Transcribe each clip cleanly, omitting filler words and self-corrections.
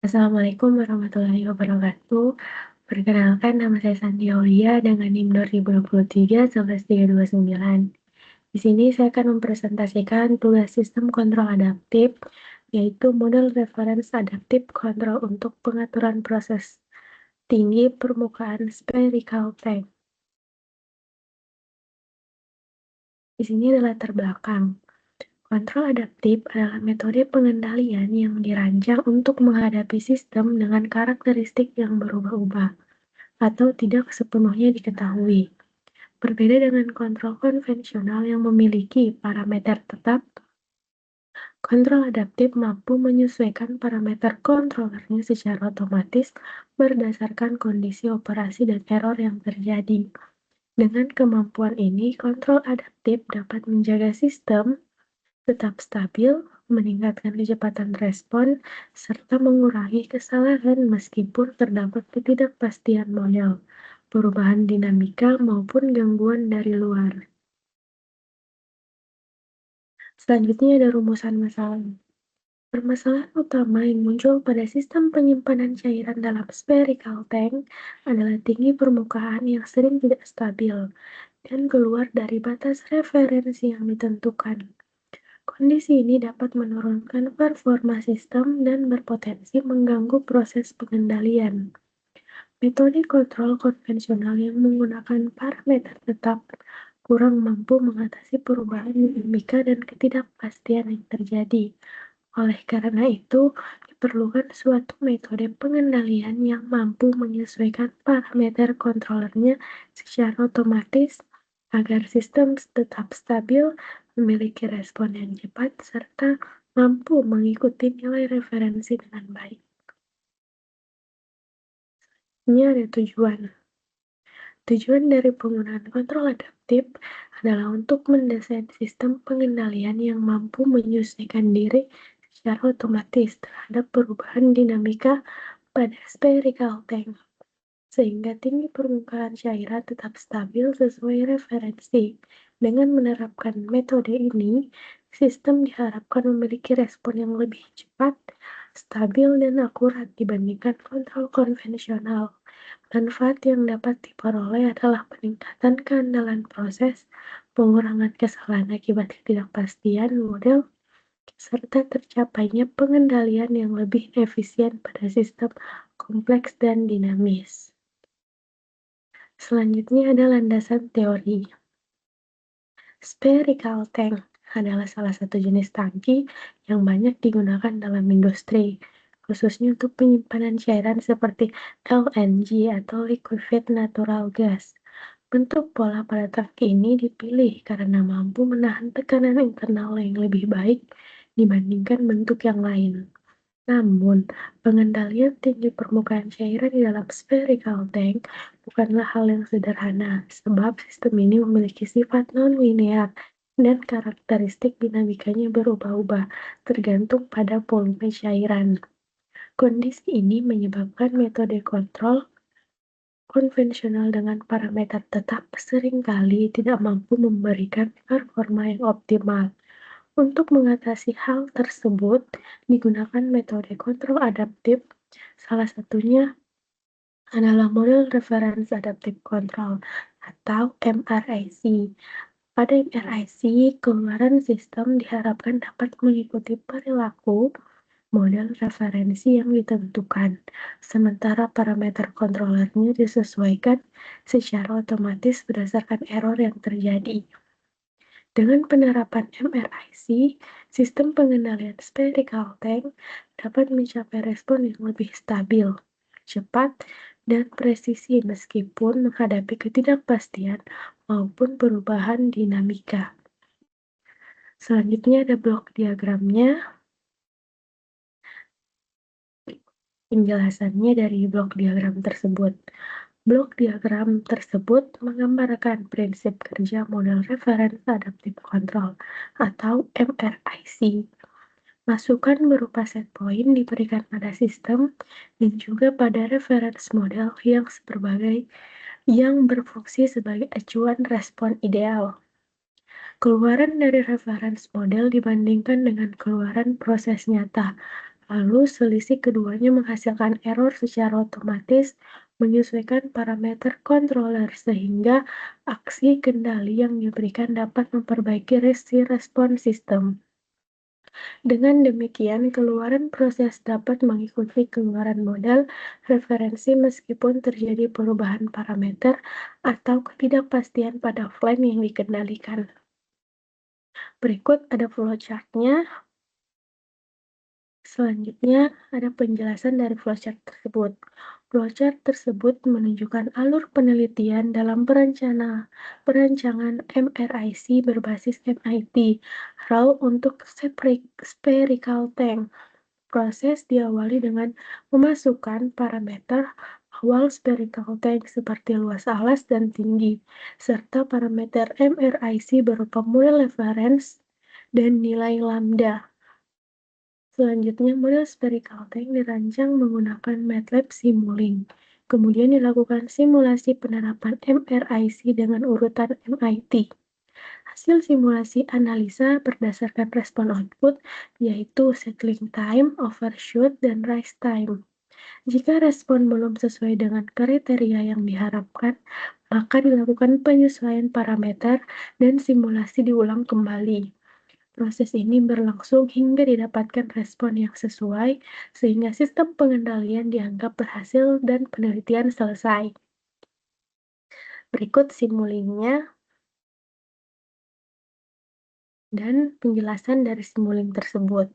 Assalamualaikum warahmatullahi wabarakatuh. Perkenalkan, nama saya Santi Aulia dengan NIM 2023-11329. Di sini saya akan mempresentasikan tugas sistem kontrol adaptif, yaitu model reference adaptif kontrol untuk pengaturan proses tinggi permukaan spherical tank. Di sini adalah latar belakang. Kontrol adaptif adalah metode pengendalian yang dirancang untuk menghadapi sistem dengan karakteristik yang berubah-ubah atau tidak sepenuhnya diketahui. Berbeda dengan kontrol konvensional yang memiliki parameter tetap, kontrol adaptif mampu menyesuaikan parameter kontrolernya secara otomatis berdasarkan kondisi operasi dan error yang terjadi. Dengan kemampuan ini, kontrol adaptif dapat menjaga sistem tetap stabil, meningkatkan kecepatan respon, serta mengurangi kesalahan meskipun terdapat ketidakpastian model, perubahan dinamika, maupun gangguan dari luar. Selanjutnya ada rumusan masalah. Permasalahan utama yang muncul pada sistem penyimpanan cairan dalam spherical tank adalah tinggi permukaan yang sering tidak stabil dan keluar dari batas referensi yang ditentukan. Kondisi ini dapat menurunkan performa sistem dan berpotensi mengganggu proses pengendalian. Metode kontrol konvensional yang menggunakan parameter tetap kurang mampu mengatasi perubahan dinamika dan ketidakpastian yang terjadi. Oleh karena itu, diperlukan suatu metode pengendalian yang mampu menyesuaikan parameter kontrolernya secara otomatis agar sistem tetap stabil, memiliki respon yang cepat, serta mampu mengikuti nilai referensi dengan baik. Ini ada tujuan. Tujuan dari penggunaan kontrol adaptif adalah untuk mendesain sistem pengendalian yang mampu menyesuaikan diri secara otomatis terhadap perubahan dinamika pada spherical tank, sehingga tinggi permukaan cairan tetap stabil sesuai referensi. Dengan menerapkan metode ini, sistem diharapkan memiliki respon yang lebih cepat, stabil, dan akurat dibandingkan kontrol konvensional. Manfaat yang dapat diperoleh adalah peningkatan keandalan proses, pengurangan kesalahan akibat ketidakpastian model, serta tercapainya pengendalian yang lebih efisien pada sistem kompleks dan dinamis. Selanjutnya ada landasan teori. Spherical tank adalah salah satu jenis tangki yang banyak digunakan dalam industri, khususnya untuk penyimpanan cairan seperti LNG atau liquefied natural gas. Bentuk pola pada tangki ini dipilih karena mampu menahan tekanan internal yang lebih baik dibandingkan bentuk yang lain. Namun, pengendalian tinggi permukaan cairan di dalam spherical tank bukanlah hal yang sederhana, sebab sistem ini memiliki sifat non-linear dan karakteristik dinamikanya berubah-ubah tergantung pada volume cairan. Kondisi ini menyebabkan metode kontrol konvensional dengan parameter tetap seringkali tidak mampu memberikan performa yang optimal. Untuk mengatasi hal tersebut, digunakan metode kontrol adaptif, salah satunya adalah model Reference Adaptive Control atau MRAC. Pada MRAC, keluaran sistem diharapkan dapat mengikuti perilaku model referensi yang ditentukan, sementara parameter kontrolernya disesuaikan secara otomatis berdasarkan error yang terjadi. Dengan penerapan MRIC, sistem pengendalian spherical tank dapat mencapai respon yang lebih stabil, cepat, dan presisi meskipun menghadapi ketidakpastian maupun perubahan dinamika. Selanjutnya ada blok diagramnya. Penjelasannya dari blok diagram tersebut. Blok diagram tersebut menggambarkan prinsip kerja model Reference Adaptive Control atau MRIC. Masukan berupa set point diberikan pada sistem dan juga pada reference model yang berfungsi sebagai acuan respon ideal. Keluaran dari reference model dibandingkan dengan keluaran proses nyata Lalu selisih keduanya menghasilkan error secara otomatis menyesuaikan parameter controller sehingga aksi kendali yang diberikan dapat memperbaiki respon sistem. Dengan demikian, keluaran proses dapat mengikuti keluaran model referensi meskipun terjadi perubahan parameter atau ketidakpastian pada flag yang dikendalikan. Berikut ada flowchart-nya. Selanjutnya, ada penjelasan dari flowchart tersebut. Flowchart tersebut menunjukkan alur penelitian dalam perancangan MRIC berbasis MIT, RAW untuk spherical tank. Proses diawali dengan memasukkan parameter awal spherical tank seperti luas alas dan tinggi, serta parameter MRIC berupa model reference dan nilai lambda. Selanjutnya, model spherical tank dirancang menggunakan MATLAB Simulink. Kemudian dilakukan simulasi penerapan MRIC dengan urutan MIT. Hasil simulasi analisa berdasarkan respon output, yaitu settling time, overshoot, dan rise time. Jika respon belum sesuai dengan kriteria yang diharapkan, maka dilakukan penyesuaian parameter dan simulasi diulang kembali. Proses ini berlangsung hingga didapatkan respon yang sesuai, sehingga sistem pengendalian dianggap berhasil dan penelitian selesai. Berikut simulinknya dan penjelasan dari simulink tersebut.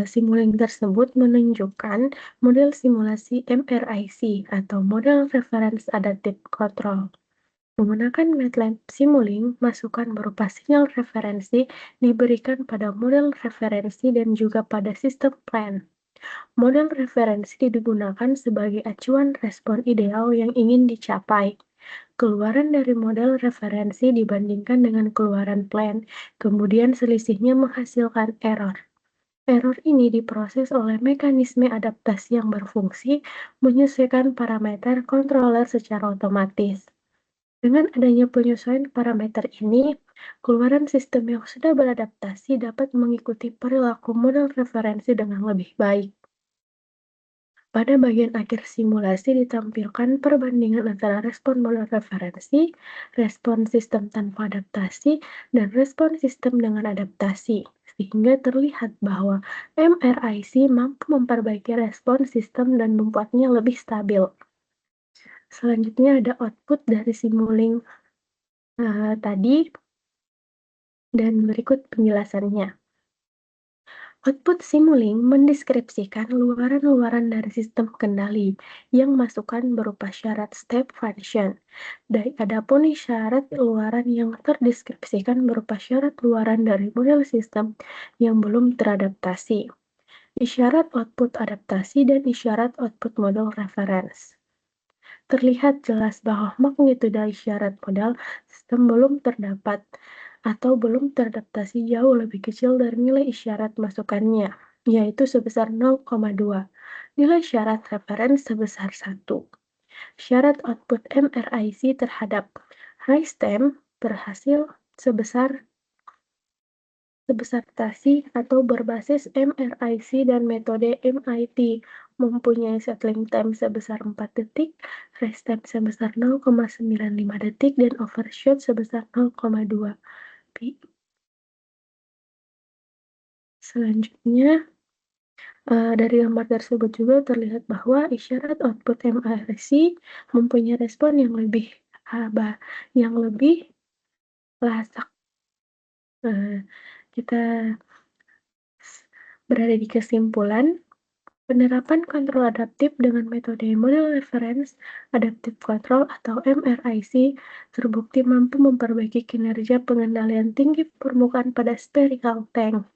Simulink tersebut menunjukkan model simulasi MRIC atau Model Reference Adaptive Control. Menggunakan MATLAB Simulink, masukan berupa sinyal referensi diberikan pada model referensi dan juga pada sistem plan. Model referensi digunakan sebagai acuan respon ideal yang ingin dicapai. Keluaran dari model referensi dibandingkan dengan keluaran plan, kemudian selisihnya menghasilkan error. Error ini diproses oleh mekanisme adaptasi yang berfungsi menyesuaikan parameter controller secara otomatis. Dengan adanya penyesuaian parameter ini, keluaran sistem yang sudah beradaptasi dapat mengikuti perilaku model referensi dengan lebih baik. Pada bagian akhir simulasi ditampilkan perbandingan antara respon model referensi, respon sistem tanpa adaptasi, dan respon sistem dengan adaptasi, sehingga terlihat bahwa MRIC mampu memperbaiki respon sistem dan membuatnya lebih stabil. Selanjutnya ada output dari simulink tadi, dan berikut penjelasannya. Output Simulink mendeskripsikan luaran-luaran dari sistem kendali yang masukan berupa syarat step function. Adapun syarat luaran yang terdeskripsikan berupa syarat luaran dari model sistem yang belum teradaptasi. Isyarat output adaptasi dan isyarat output model reference. Terlihat jelas bahwa magnitudo isyarat model sistem belum terdapat atau belum teradaptasi jauh lebih kecil dari nilai isyarat masukannya, yaitu sebesar 0,2. Nilai syarat referensi sebesar 1. Syarat output MRIC terhadap rise time berhasil sebesar tasi atau berbasis MRIC dan metode MIT mempunyai settling time sebesar 4 detik, rise time sebesar 0,95 detik, dan overshoot sebesar 0,2 pi. Selanjutnya, dari gambar tersebut juga terlihat bahwa isyarat output MRIC mempunyai respon yang lebih lasak. Kita berada di kesimpulan, penerapan kontrol adaptif dengan metode model reference adaptive control atau MRIC terbukti mampu memperbaiki kinerja pengendalian tinggi permukaan pada spherical tank.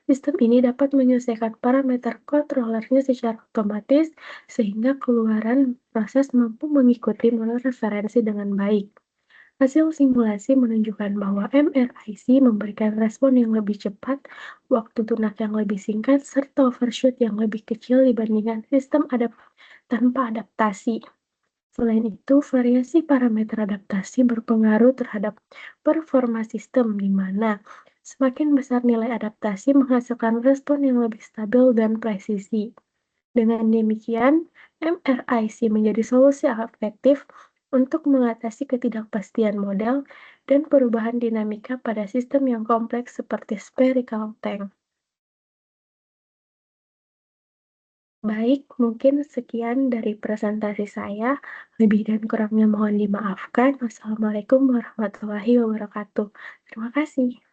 Sistem ini dapat menyelesaikan parameter kontrolernya secara otomatis sehingga keluaran proses mampu mengikuti model referensi dengan baik. Hasil simulasi menunjukkan bahwa MRIC memberikan respon yang lebih cepat, waktu tunak yang lebih singkat, serta overshoot yang lebih kecil dibandingkan sistem tanpa adaptasi. Selain itu, variasi parameter adaptasi berpengaruh terhadap performa sistem, di mana Semakin besar nilai adaptasi menghasilkan respon yang lebih stabil dan presisi. Dengan demikian, MRIC menjadi solusi efektif untuk mengatasi ketidakpastian model dan perubahan dinamika pada sistem yang kompleks seperti spherical tank. Baik, mungkin sekian dari presentasi saya. Lebih dan kurangnya mohon dimaafkan. Wassalamualaikum warahmatullahi wabarakatuh. Terima kasih.